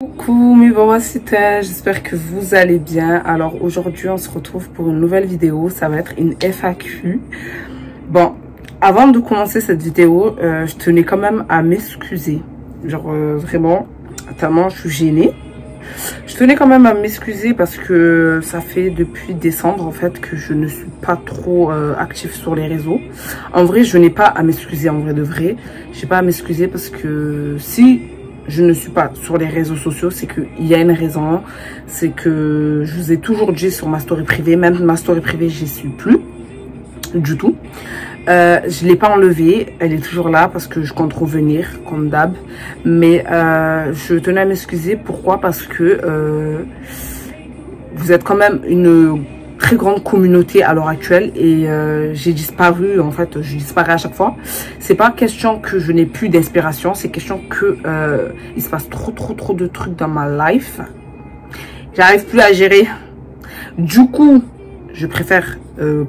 Coucou mes mamacita, j'espère que vous allez bien. Alors aujourd'hui on se retrouve pour une nouvelle vidéo, ça va être une FAQ. Bon, avant de commencer cette vidéo, je tenais quand même à m'excuser. Genre vraiment, tellement je suis gênée. Je tenais quand même à m'excuser parce que ça fait depuis décembre en fait que je ne suis pas trop active sur les réseaux. En vrai je n'ai pas à m'excuser, en vrai de vrai. J'ai pas à m'excuser parce que si je ne suis pas sur les réseaux sociaux, c'est qu'il y a une raison. C'est que je vous ai toujours dit sur ma story privée, même ma story privée, j'y suis plus du tout. Je ne l'ai pas enlevée, elle est toujours là parce que je compte revenir comme d'hab. Mais je tenais à m'excuser. Pourquoi? Parce que vous êtes quand même une très grande communauté à l'heure actuelle et j'ai disparu, en fait je disparais à chaque fois. C'est pas question que je n'ai plus d'inspiration, c'est question que il se passe trop de trucs dans ma life, j'arrive plus à gérer. Du coup je préfère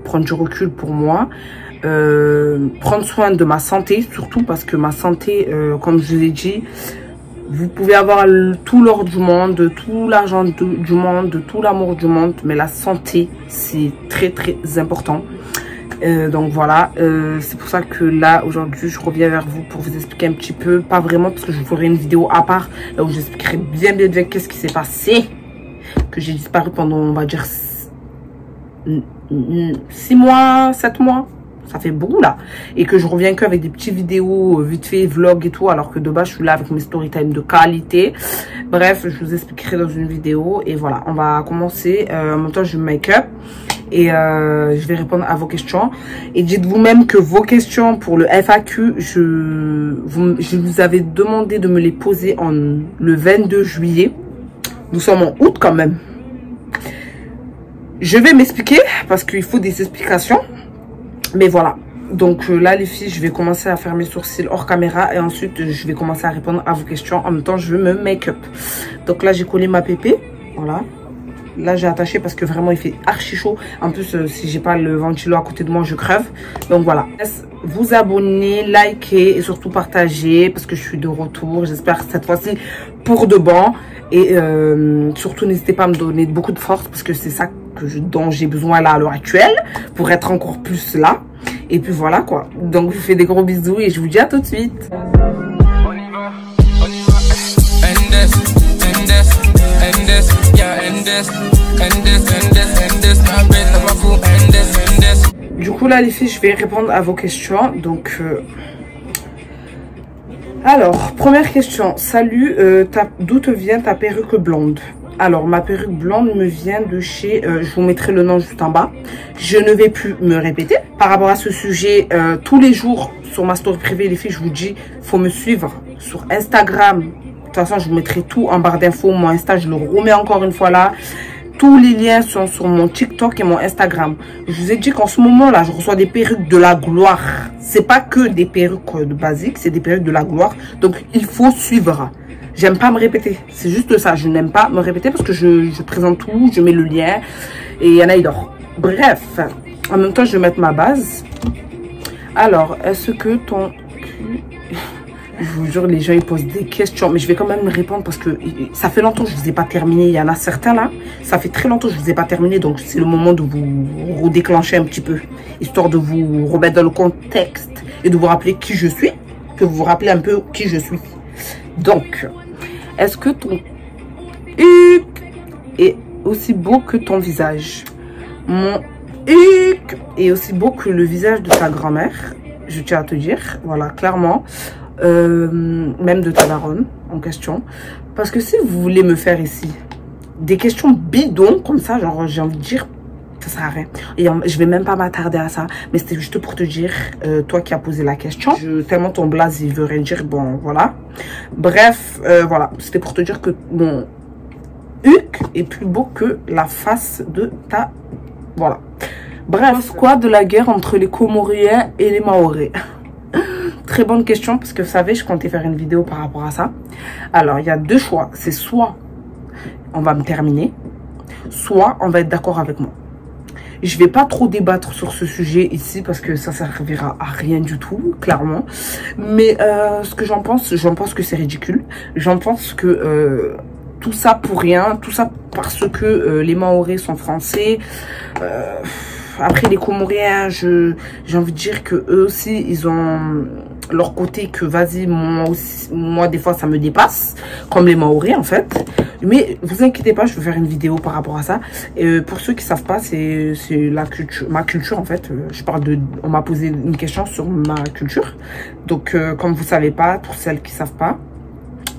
prendre du recul pour moi, prendre soin de ma santé, surtout parce que ma santé, comme je vous ai dit, vous pouvez avoir tout l'or du monde, tout l'argent du monde, tout l'amour du monde, mais la santé, c'est très important. Donc voilà, c'est pour ça que là, aujourd'hui, je reviens vers vous pour vous expliquer un petit peu. Pas vraiment, parce que je vous ferai une vidéo à part, là où j'expliquerai bien qu'est-ce qui s'est passé. Que j'ai disparu pendant, on va dire, 6 mois, 7 mois. Ça fait beaucoup là. Et que je reviens que avec des petites vidéos vite fait, vlog et tout. Alors que de base, je suis là avec mes story time de qualité. Bref, je vous expliquerai dans une vidéo. Et voilà, on va commencer. En même temps, je make up. Et je vais répondre à vos questions. Et dites-vous même que vos questions pour le FAQ, je vous avais demandé de me les poser le 22 juillet. Nous sommes en août quand même. Je vais m'expliquer parce qu'il faut des explications. Mais voilà, donc là les filles, je vais commencer à faire mes sourcils hors caméra et ensuite je vais commencer à répondre à vos questions. En même temps, je vais me make-up. Donc là, j'ai collé ma pépé, voilà. Là, j'ai attaché parce que vraiment, il fait archi chaud. En plus, si j'ai pas le ventilo à côté de moi, je crève. Donc voilà, vous abonner, liker et surtout partager parce que je suis de retour. J'espère cette fois-ci pour de bon. Et surtout, n'hésitez pas à me donner beaucoup de force parce que c'est ça dont j'ai besoin là à l'heure actuelle pour être encore plus là. Et puis voilà quoi. Donc je vous fais des gros bisous et je vous dis à tout de suite. Du coup là les filles, je vais répondre à vos questions. Donc alors, première question. Salut, d'où te vient ta perruque blonde? Alors, ma perruque blonde me vient de chez... je vous mettrai le nom juste en bas. Je ne vais plus me répéter. Par rapport à ce sujet, tous les jours, sur ma story privée, les filles, je vous dis, faut me suivre sur Instagram. De toute façon, je vous mettrai tout en barre d'infos. Mon Insta, je le remets encore une fois là. Tous les liens sont sur mon TikTok et mon Instagram. Je vous ai dit qu'en ce moment-là, je reçois des perruques de la gloire. C'est pas que des perruques de basique, c'est des perruques de la gloire. Donc, il faut suivre. J'aime pas me répéter. C'est juste ça. Je n'aime pas me répéter parce que je présente tout, je mets le lien. Et il y en a, il dort. Bref, en même temps, je vais mettre ma base. Alors, est-ce que ton cul... Je vous jure, les gens, ils posent des questions. Mais je vais quand même répondre parce que ça fait longtemps que je ne vous ai pas terminé. Il y en a certains là. Ça fait très longtemps que je ne vous ai pas terminé. Donc, c'est le moment de vous redéclencher un petit peu. Histoire de vous remettre dans le contexte et de vous rappeler qui je suis. Que vous vous rappelez un peu qui je suis. Donc, est-ce que ton huc est aussi beau que ton visage? Mon huc est aussi beau que le visage de ta grand-mère. Je tiens à te dire. Voilà, clairement. Même de ta daronne en question. Parce que si vous voulez me faire ici des questions bidons comme ça, genre j'ai envie de dire, ça sert à rien. Et je vais même pas m'attarder à ça. Mais c'était juste pour te dire, toi qui as posé la question, tellement ton blaze il veut rien dire, bon voilà. Bref, voilà, c'était pour te dire que mon huc est plus beau que la face de ta... Voilà. Bref, quoi de la guerre entre les Comoriens et les Mahorais? Très bonne question parce que vous savez, je comptais faire une vidéo par rapport à ça. Alors, il y a deux choix. C'est soit on va me terminer, soit on va être d'accord avec moi. Je vais pas trop débattre sur ce sujet ici parce que ça servira à rien du tout, clairement. Mais ce que j'en pense que c'est ridicule. J'en pense que tout ça pour rien, tout ça parce que les Mahorais sont français. Après les Comoriens, j'ai envie de dire que eux aussi, ils ont leur côté que vas-y, moi des fois ça me dépasse, comme les Mahorais en fait. Mais vous inquiétez pas, je vais faire une vidéo par rapport à ça. Pour ceux qui savent pas, c'est la culture, ma culture en fait. On m'a posé une question sur ma culture. Donc comme vous savez pas, pour celles qui savent pas,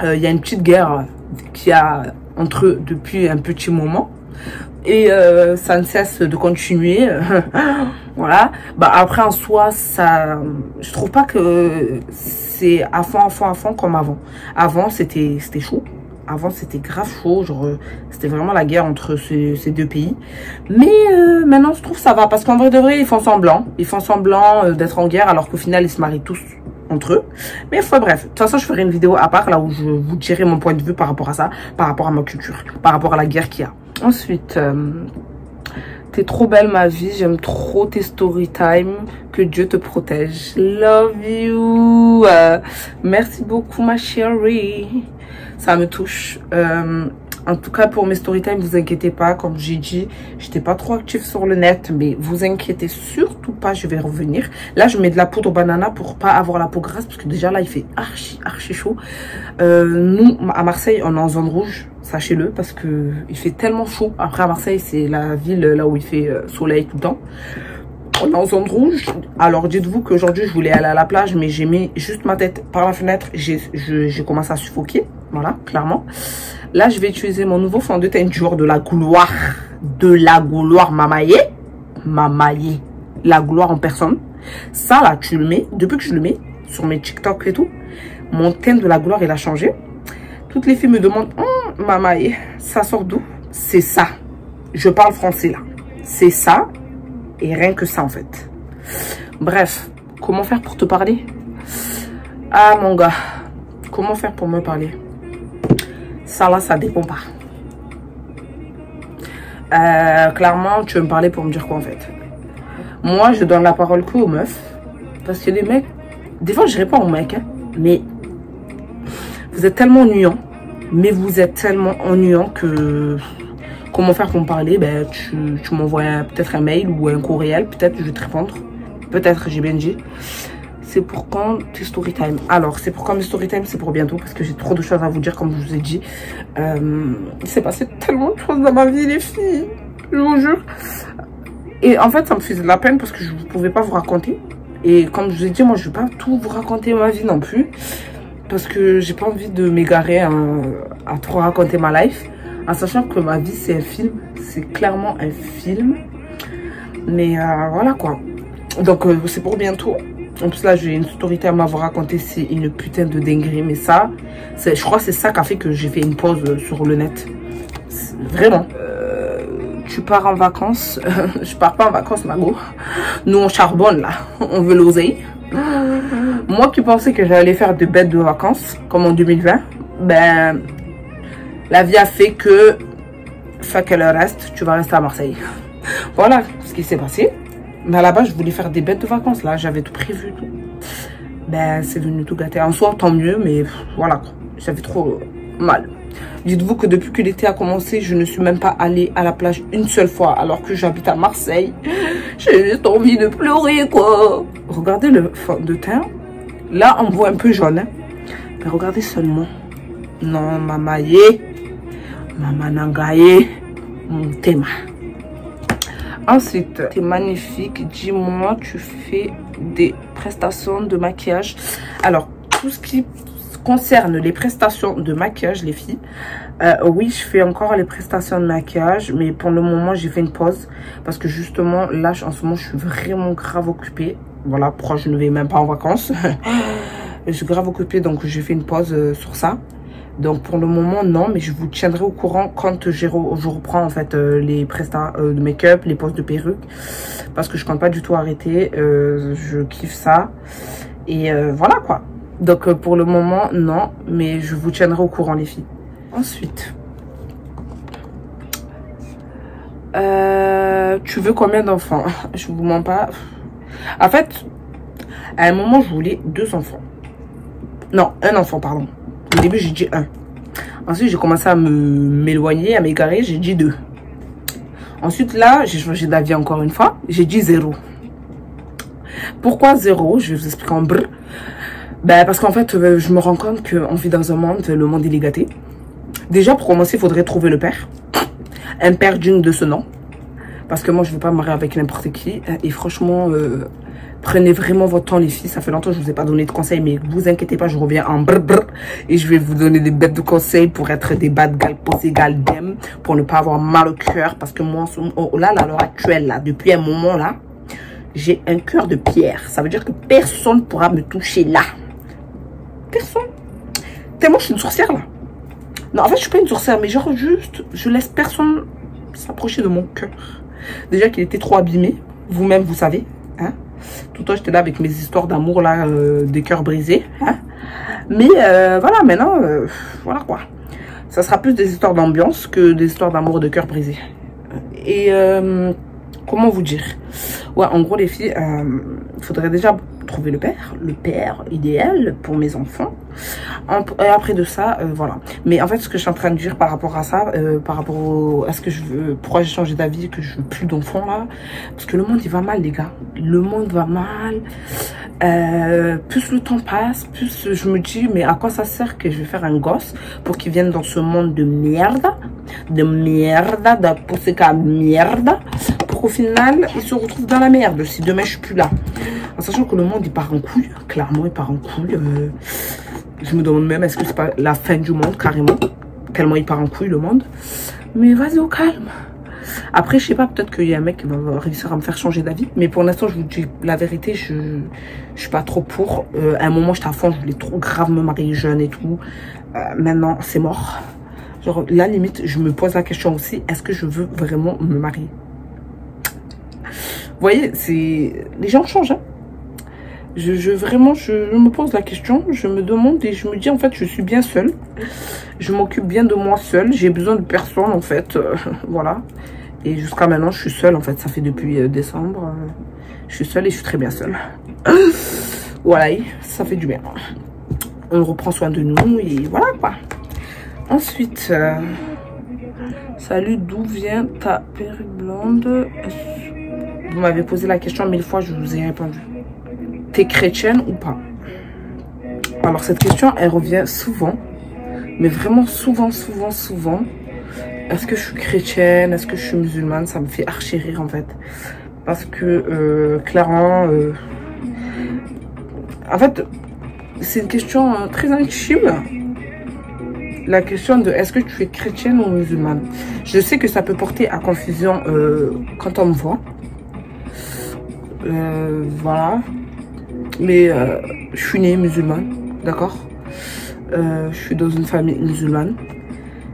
il y a une petite guerre qui a entre eux depuis un petit moment. Et ça ne cesse de continuer. Voilà. Bah après en soi, ça, je trouve pas que c'est à fond comme avant. Avant c'était chaud. Avant c'était grave chaud, genre c'était vraiment la guerre entre ces deux pays. Mais maintenant je trouve ça va, parce qu'en vrai de vrai ils font semblant. Ils font semblant d'être en guerre alors qu'au final ils se marient tous entre eux. Mais enfin bref, de toute façon je ferai une vidéo à part là où je vous dirai mon point de vue par rapport à ça, par rapport à ma culture, par rapport à la guerre qu'il y a. Ensuite, t'es trop belle ma vie, j'aime trop tes story time, que Dieu te protège. Love you. Merci beaucoup ma chérie. Ça me touche. En tout cas pour mes story time, vous inquiétez pas, comme j'ai dit, j'étais pas trop active sur le net, mais vous inquiétez surtout pas, je vais revenir. Là je mets de la poudre banana pour pas avoir la peau grasse, parce que déjà là il fait archi chaud. Nous à Marseille on est en zone rouge, sachez-le, parce que il fait tellement chaud. Après à Marseille c'est la ville là où il fait soleil tout le temps. On est en zone rouge. Alors dites-vous qu'aujourd'hui je voulais aller à la plage, mais j'ai mis juste ma tête par la fenêtre, j'ai commencé à suffoquer. Voilà, clairement. Là, je vais utiliser mon nouveau fond de teinture de la gloire. De la gloire, Mamaye. Mamaye. La gloire en personne. Ça, là, tu le mets. Depuis que je le mets sur mes TikTok et tout, mon teint de la gloire, il a changé. Toutes les filles me demandent, Mamaye, ça sort d'où? C'est ça. Je parle français, là. C'est ça. Et rien que ça, en fait. Bref, comment faire pour te parler? Ah, mon gars. Comment faire pour me parler? Ça là, ça dépend pas. Clairement, tu veux me parler pour me dire quoi en fait? Moi, je donne la parole que aux meufs. Parce que les mecs, des fois je réponds aux mecs, hein, mais vous êtes tellement ennuyants. Mais vous êtes tellement ennuyants que... Comment faire pour me parler? Ben, tu m'envoies peut-être un mail ou un courriel. Peut-être je vais te répondre. Peut-être, j'ai bien dit. C'est pour quand tes story time? Alors, c'est pour quand mes story time? C'est pour bientôt, parce que j'ai trop de choses à vous dire, comme je vous ai dit. Il s'est passé tellement de choses dans ma vie, les filles. Je vous jure. Et en fait, ça me faisait de la peine parce que je ne pouvais pas vous raconter. Et comme je vous ai dit, moi, je ne vais pas tout vous raconter ma vie non plus. Parce que j'ai pas envie de m'égarer à trop raconter ma life. En sachant que ma vie, c'est un film. C'est clairement un film. Mais voilà quoi. Donc, c'est pour bientôt. En plus là j'ai une story time à vous raconter, c'est une putain de dinguerie, mais ça, je crois que c'est ça qui a fait que j'ai fait une pause sur le net. Vraiment. Tu pars en vacances? Je pars pas en vacances, Mago. Nous on charbonne là, on veut l'oseille. Moi qui pensais que j'allais faire de bêtes de vacances, comme en 2020, ben la vie a fait que le reste, tu vas rester à Marseille. Voilà ce qui s'est passé. Mais à la base, je voulais faire des bêtes de vacances. Là, j'avais tout prévu. Tout. Ben, c'est venu tout gâter. En soi, tant mieux, mais voilà. J'avais trop mal. Dites-vous que depuis que l'été a commencé, je ne suis même pas allée à la plage une seule fois. Alors que j'habite à Marseille. J'ai juste envie de pleurer, quoi. Regardez le fond de teint. Là, on voit un peu jaune. Hein. Mais regardez seulement. Non, mamaye. Mamanangaye. Mon thème. Ensuite, t'es magnifique. Dis-moi, tu fais des prestations de maquillage. Alors, tout ce qui concerne les prestations de maquillage, les filles, oui, je fais encore les prestations de maquillage. Mais pour le moment, j'ai fait une pause. Parce que justement, là, en ce moment, je suis vraiment grave occupée. Voilà, pourquoi je ne vais même pas en vacances. Je suis grave occupée, donc j'ai fait une pause sur ça. Donc pour le moment non, mais je vous tiendrai au courant quand je reprends en fait les prestats de make-up, les poses de perruque, parce que je compte pas du tout arrêter. Je kiffe ça et voilà quoi. Donc pour le moment non, mais je vous tiendrai au courant les filles. Ensuite, tu veux combien d'enfants? Je vous mens pas. En fait, à un moment je voulais 2 enfants. Non, un enfant pardon. Au début, j'ai dit 1. Ensuite, j'ai commencé à m'éloigner, à m'égarer. J'ai dit 2. Ensuite, là, j'ai changé d'avis encore une fois. J'ai dit 0. Pourquoi 0? Je vais vous expliquer en brr. Ben, parce qu'en fait, je me rends compte qu'on vit dans un monde, le monde est gâté. Déjà, pour commencer, il faudrait trouver le père. Un père digne de ce nom. Parce que moi, je ne veux pas me marier avec n'importe qui. Et franchement, prenez vraiment votre temps, les filles. Ça fait longtemps que je ne vous ai pas donné de conseils. Mais vous inquiétez pas, je reviens en brr brr. Et je vais vous donner des bêtes de conseils pour être des bad girls, posées girls dem. Pour ne pas avoir mal au cœur. Parce que moi, là, à l'heure actuelle, là, depuis un moment, là, j'ai un cœur de pierre. Ça veut dire que personne ne pourra me toucher là. Personne. Tellement je suis une sorcière, là. Non, en fait, je suis pas une sorcière. Mais genre, juste, je laisse personne s'approcher de mon cœur. Déjà qu'il était trop abîmé. Vous-même, vous savez. Hein? Tout le temps, j'étais là avec mes histoires d'amour, là, des cœurs brisés. Hein? Mais voilà, maintenant, voilà quoi. Ça sera plus des histoires d'ambiance que des histoires d'amour et de cœurs brisés. Et comment vous dire? Ouais, en gros, les filles, il faudrait déjà trouver le père idéal pour mes enfants. Et après de ça, voilà. Mais en fait, ce que je suis en train de dire par rapport à ça, par rapport à ce que je veux, pourquoi j'ai changé d'avis, que je veux plus d'enfants là, parce que le monde il va mal, les gars. Le monde va mal. Plus le temps passe, plus je me dis, mais à quoi ça sert que je vais faire un gosse pour qu'il vienne dans ce monde de merde, de poussica merde, pour qu'au final, il se retrouve dans la merde si demain je suis plus là. En sachant que le monde il part en couille, clairement il part en couille. Je me demande même est-ce que c'est pas la fin du monde carrément, tellement il part en couille le monde. Mais vas-y au calme. Après je sais pas, peut-être qu'il y a un mec qui va réussir à me faire changer d'avis. Mais pour l'instant je vous dis la vérité, je suis pas trop pour. À un moment j'étais à fond, je voulais trop grave me marier jeune et tout. Maintenant c'est mort. Genre là limite je me pose la question aussi, est-ce que je veux vraiment me marier? Vous voyez, c'est les gens changent, hein. Je me pose la question, je me demande et je me dis en fait je suis bien seule. Je m'occupe bien de moi seule, j'ai besoin de personne en fait, voilà. Et jusqu'à maintenant je suis seule en fait, ça fait depuis décembre. Je suis seule et je suis très bien seule. Voilà, ça fait du bien. On reprend soin de nous et voilà quoi. Ensuite, salut, d'où vient ta perruque blonde? Vous m'avez posé la question 1000 fois, je vous ai répondu. T'es chrétienne ou pas? Alors cette question elle revient souvent, mais vraiment souvent. Est-ce que je suis chrétienne, est-ce que je suis musulmane? Ça me fait archi rire en fait, parce que clairement en fait c'est une question très intime, la question de est-ce que tu es chrétienne ou musulmane. Je sais que ça peut porter à confusion quand on me voit, voilà. Mais je suis née musulmane, d'accord. Je suis dans une famille musulmane.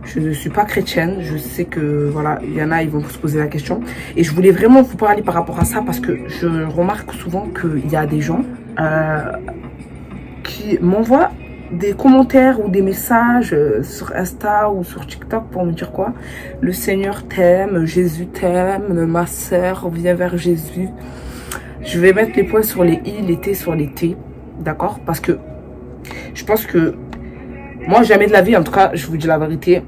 Je ne suis pas chrétienne. Je sais que, voilà, il y en a, ils vont se poser la question. Et je voulais vraiment vous parler par rapport à ça parce que je remarque souvent qu'il y a des gens qui m'envoient des commentaires ou des messages sur Insta ou sur TikTok pour me dire quoi? Le Seigneur t'aime, Jésus t'aime, ma sœur, viens vers Jésus. Je vais mettre les points sur les i, les t sur les t, d'accord? Parce que je pense que moi, jamais de la vie, en tout cas, je vous dis la vérité,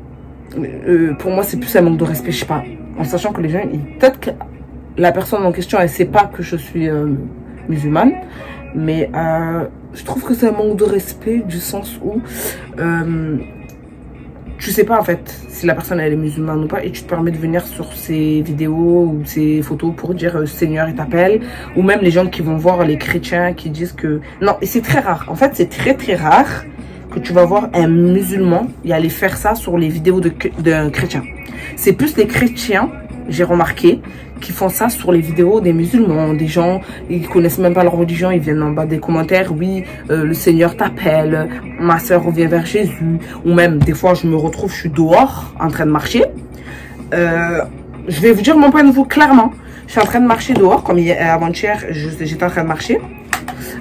pour moi, c'est plus un manque de respect, je sais pas. En sachant que les gens, peut-être que la personne en question, elle sait pas que je suis musulmane, mais je trouve que c'est un manque de respect du sens où tu sais pas en fait si la personne elle est musulmane ou pas et tu te permets de venir sur ses vidéos ou ses photos pour dire Seigneur il t'appelle, ou même les gens qui vont voir les chrétiens qui disent que non. Et c'est très rare en fait, c'est très rare que tu vas voir un musulman y aller faire ça sur les vidéos d'un chrétien. C'est plus les chrétiens, j'ai remarqué, qui font ça sur les vidéos des musulmans. Des gens, ils connaissent même pas leur religion, ils viennent en bas des commentaires, oui, le Seigneur t'appelle, ma soeur revient vers Jésus. Ou même, des fois, je me retrouve, je suis dehors, en train de marcher. Je vais vous dire mon point de vue clairement. Je suis en train de marcher dehors, comme avant-hier, j'étais en train de marcher.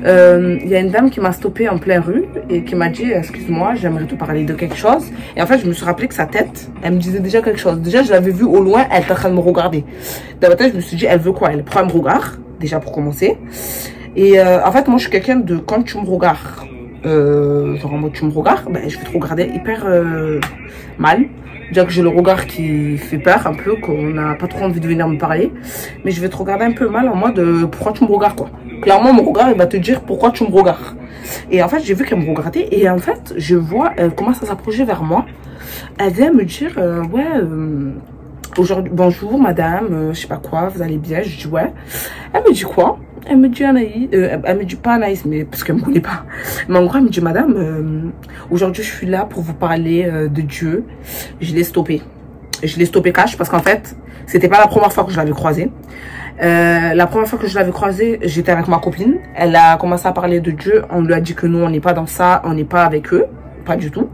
Il y a une dame qui m'a stoppée en pleine rue et qui m'a dit excuse-moi, j'aimerais te parler de quelque chose. Et en fait je me suis rappelé que sa tête, elle me disait déjà quelque chose. Déjà je l'avais vue au loin, elle était en train de me regarder. Dans ma tête je me suis dit elle veut quoi? Elle prend un regard déjà pour commencer. Et en fait moi je suis quelqu'un de, quand tu me regardes genre en mode tu me regardes, ben, je vais te regarder hyper mal. Déjà que j'ai le regard qui fait peur un peu, qu'on n'a pas trop envie de venir me parler. Mais je vais te regarder un peu mal en mode pourquoi tu me regardes quoi. Clairement mon regard il va te dire pourquoi tu me regardes. Et en fait j'ai vu qu'elle me regardait et en fait je vois elle commence à s'approcher vers moi. Elle vient me dire aujourd'hui bonjour madame, je sais pas quoi, vous allez bien? Je dis ouais. Elle me dit quoi? Elle me dit Anaïs, elle me dit pas Anaïs, mais parce qu'elle me connaît pas. Mais en gros, elle me dit madame, aujourd'hui je suis là pour vous parler de Dieu. Je l'ai stoppé. Je l'ai stoppé cash parce qu'en fait, c'était pas la première fois que je l'avais croisée. La première fois que je l'avais croisée, j'étais avec ma copine. Elle a commencé à parler de Dieu. On lui a dit que nous, on n'est pas dans ça, on n'est pas avec eux. Pas du tout.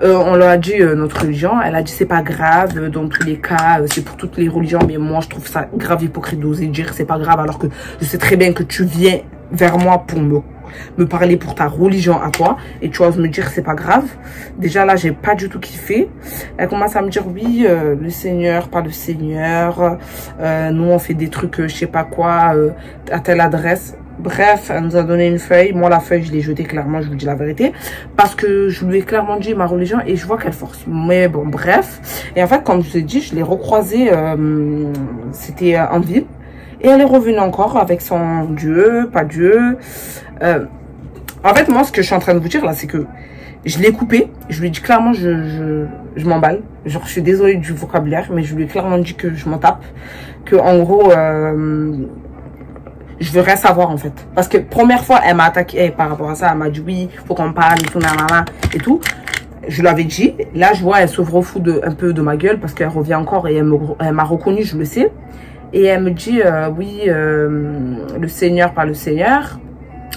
On leur a dit notre religion. Elle a dit c'est pas grave, dans tous les cas c'est pour toutes les religions, mais moi je trouve ça grave hypocrite d'oser dire c'est pas grave alors que je sais très bien que tu viens vers moi pour me parler pour ta religion à toi et tu oses me dire c'est pas grave. Déjà là j'ai pas du tout kiffé. Elle commence à me dire oui le Seigneur, pas le Seigneur, nous on fait des trucs je sais pas quoi à telle adresse. Bref, elle nous a donné une feuille. Moi, la feuille, je l'ai jetée clairement, je vous dis la vérité. Parce que je lui ai clairement dit ma religion et je vois qu'elle force. Mais bon, bref. Et en fait, comme je vous ai dit, je l'ai recroisée, c'était en ville. Et elle est revenue encore avec son Dieu, pas Dieu. En fait, moi, ce que je suis en train de vous dire là, c'est que je l'ai coupé. Je lui ai dit clairement, je m'emballe. Genre, je suis désolée du vocabulaire, mais je lui ai clairement dit que je m'en tape. Que en gros... je veux rien savoir en fait. Parce que première fois, elle m'a attaqué par rapport à ça. Elle m'a dit oui, faut qu'on parle et tout, nanana, et tout. Je l'avais dit. Là, je vois, elle se refout un peu de ma gueule parce qu'elle revient encore et elle m'a reconnue, je le sais. Et elle me dit oui, le Seigneur, pas le Seigneur.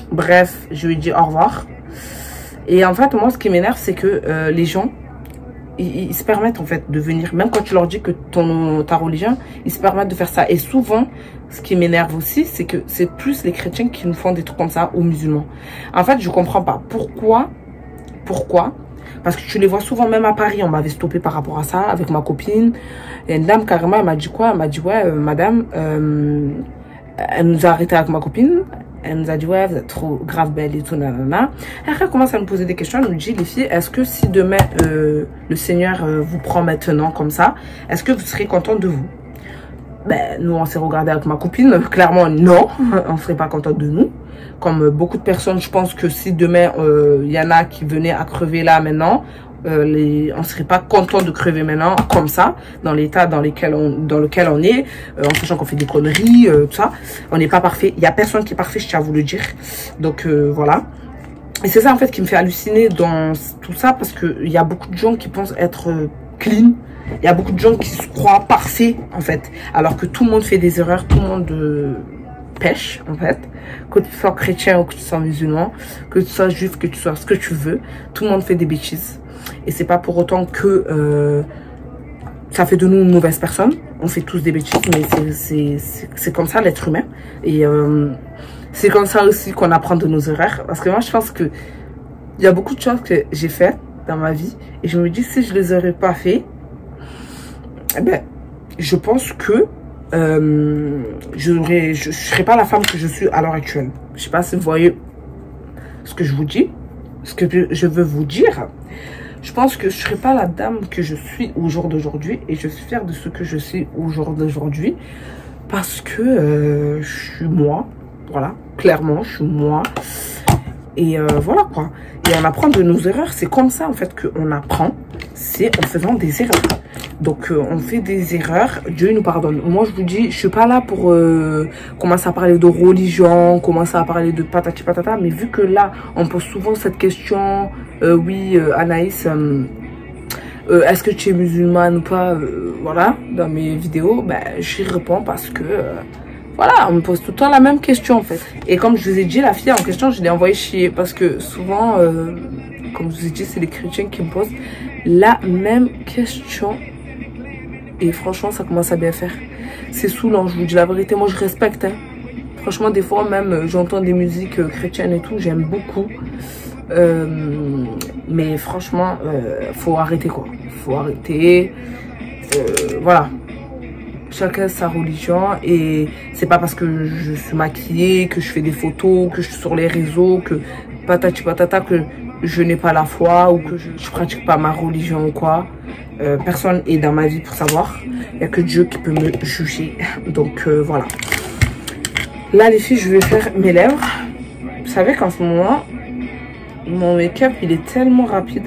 Bref, je lui ai dit au revoir. Et en fait, moi, ce qui m'énerve, c'est que les gens, ils se permettent en fait de venir, même quand tu leur dis que ta religion, ils se permettent de faire ça. Et souvent, ce qui m'énerve aussi, c'est que c'est plus les chrétiens qui nous font des trucs comme ça aux musulmans. En fait, je comprends pas. Pourquoi? Parce que tu les vois souvent, même à Paris, on m'avait stoppé par rapport à ça avec ma copine. Et une dame, carrément, elle m'a dit quoi? Elle m'a dit, ouais, madame, elle nous a arrêté avec ma copine. Elle nous a dit, ouais, vous êtes trop grave belle et tout, nanana. Et après, elle commence à me poser des questions. Elle nous dit, les filles, est-ce que si demain, le Seigneur vous prend maintenant comme ça, est-ce que vous serez contente de vous? Ben, nous, on s'est regardé avec ma copine. Clairement, non, on ne serait pas contente de nous. Comme beaucoup de personnes, je pense que si demain, il y en a qui venaient à crever là maintenant, on ne serait pas content de crever maintenant comme ça, dans l'état dans lequel on est, en sachant qu'on fait des conneries, tout ça. On n'est pas parfait. Il n'y a personne qui est parfait, je tiens à vous le dire. Donc, voilà. Et c'est ça, en fait, qui me fait halluciner dans tout ça, parce qu'il y a beaucoup de gens qui pensent être clean. Il y a beaucoup de gens qui se croient parfaits, en fait. Alors que tout le monde fait des erreurs, tout le monde pêche, en fait. Que tu sois chrétien ou que tu sois musulman, que tu sois juif, que tu sois ce que tu veux. Tout le monde fait des bêtises. Et c'est pas pour autant que ça fait de nous une mauvaise personne. On fait tous des bêtises, mais c'est comme ça l'être humain. Et c'est comme ça aussi qu'on apprend de nos erreurs. Parce que moi, je pense que il y a beaucoup de choses que j'ai faites dans ma vie. Et je me dis, si je les aurais pas fait, eh ben, je pense que je serais pas la femme que je suis à l'heure actuelle. Je sais pas si vous voyez ce que je vous dis, ce que je veux vous dire. Je pense que je serais pas la dame que je suis au jour d'aujourd'hui. Et je suis fière de ce que je suis au jour d'aujourd'hui. Parce que je suis moi. Voilà, clairement, je suis moi. Et voilà quoi. Et on apprend de nos erreurs. C'est comme ça en fait qu'on apprend. C'est en faisant des erreurs. Donc on fait des erreurs. Dieu nous pardonne. Moi je vous dis, je suis pas là pour commencer à parler de religion, commencer à parler de patati patata. Mais vu que là, on pose souvent cette question. Oui, Anaïs, est-ce que tu es musulmane ou pas? Voilà, dans mes vidéos, ben, j'y réponds parce que... voilà, on me pose tout le temps la même question en fait. Et comme je vous ai dit, la fille en question, je l'ai envoyée chier. Parce que souvent, comme je vous ai dit, c'est les chrétiens qui me posent la même question. Et franchement, ça commence à bien faire. C'est saoulant, je vous dis la vérité. Moi, je respecte. Hein. Franchement, des fois, même, j'entends des musiques chrétiennes et tout. J'aime beaucoup. Mais franchement, faut arrêter quoi. Faut arrêter. Voilà. Chacun sa religion et c'est pas parce que je suis maquillée, que je fais des photos, que je suis sur les réseaux, que patati patata, que je n'ai pas la foi ou que je pratique pas ma religion ou quoi. Personne est dans ma vie pour savoir. Il n'y a que Dieu qui peut me juger. Donc voilà. Là les filles, je vais faire mes lèvres. Vous savez qu'en ce moment, mon make-up il est tellement rapide.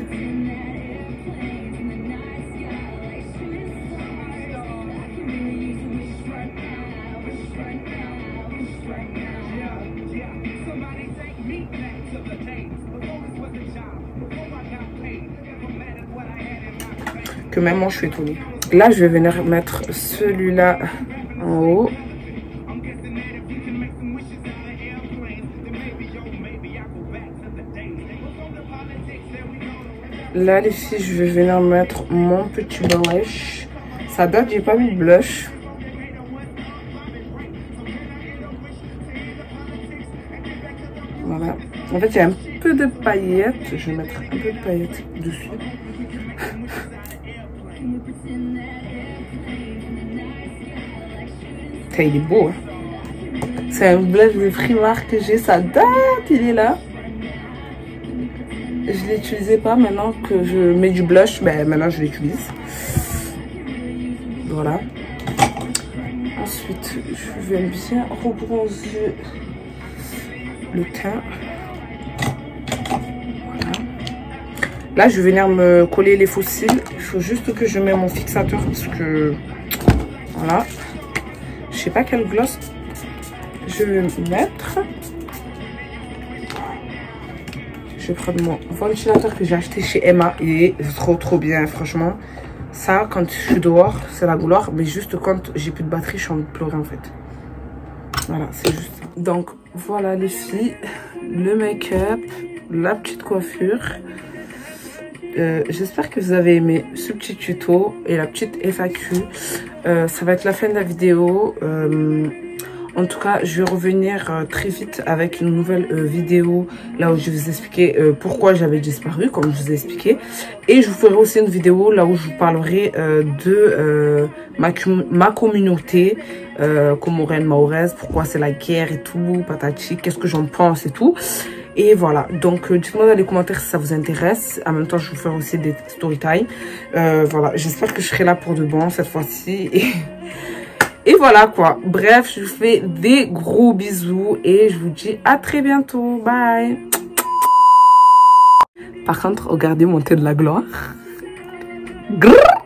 Que même moi je suis étonnée. Là je vais venir mettre celui-là en haut. Là les filles, je vais venir mettre mon petit blush. Ça date, j'ai pas mis de blush. Voilà. En fait il y a un peu de paillettes. Je vais mettre un peu de paillettes dessus. Il est beau, hein. C'est un blush de Primark que j'ai, ça date, il est là. Je ne l'utilisais pas, maintenant que je mets du blush, ben maintenant je l'utilise. Voilà. Ensuite, je vais bien rebronzer le teint. Voilà. Là, je vais venir me coller les faux cils. Il faut juste que je mette mon fixateur parce que... Voilà. Je sais pas quel gloss je vais mettre. Je vais prendre mon ventilateur que j'ai acheté chez Emma. Il est trop bien, franchement. Ça, quand je suis dehors, c'est la gloire. Mais juste quand j'ai plus de batterie, je suis en train de pleurer en fait. Voilà, c'est juste ça. Donc, voilà les filles. Le make-up, la petite coiffure. J'espère que vous avez aimé ce petit tuto et la petite FAQ. Ça va être la fin de la vidéo. En tout cas, je vais revenir très vite avec une nouvelle vidéo là où je vais vous expliquer pourquoi j'avais disparu, comme je vous ai expliqué. Et je vous ferai aussi une vidéo là où je vous parlerai de ma communauté comorienne mahoraise, pourquoi c'est la guerre et tout, patati, qu'est-ce que j'en pense et tout. Et voilà, donc dites-moi dans les commentaires si ça vous intéresse. En même temps, je vous ferai aussi des story time. Voilà, j'espère que je serai là pour de bon cette fois-ci. Et voilà quoi. Bref, je vous fais des gros bisous et je vous dis à très bientôt. Bye. Par contre, regardez mon thé de la gloire. Grrr,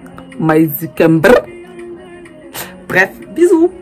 bref, bisous.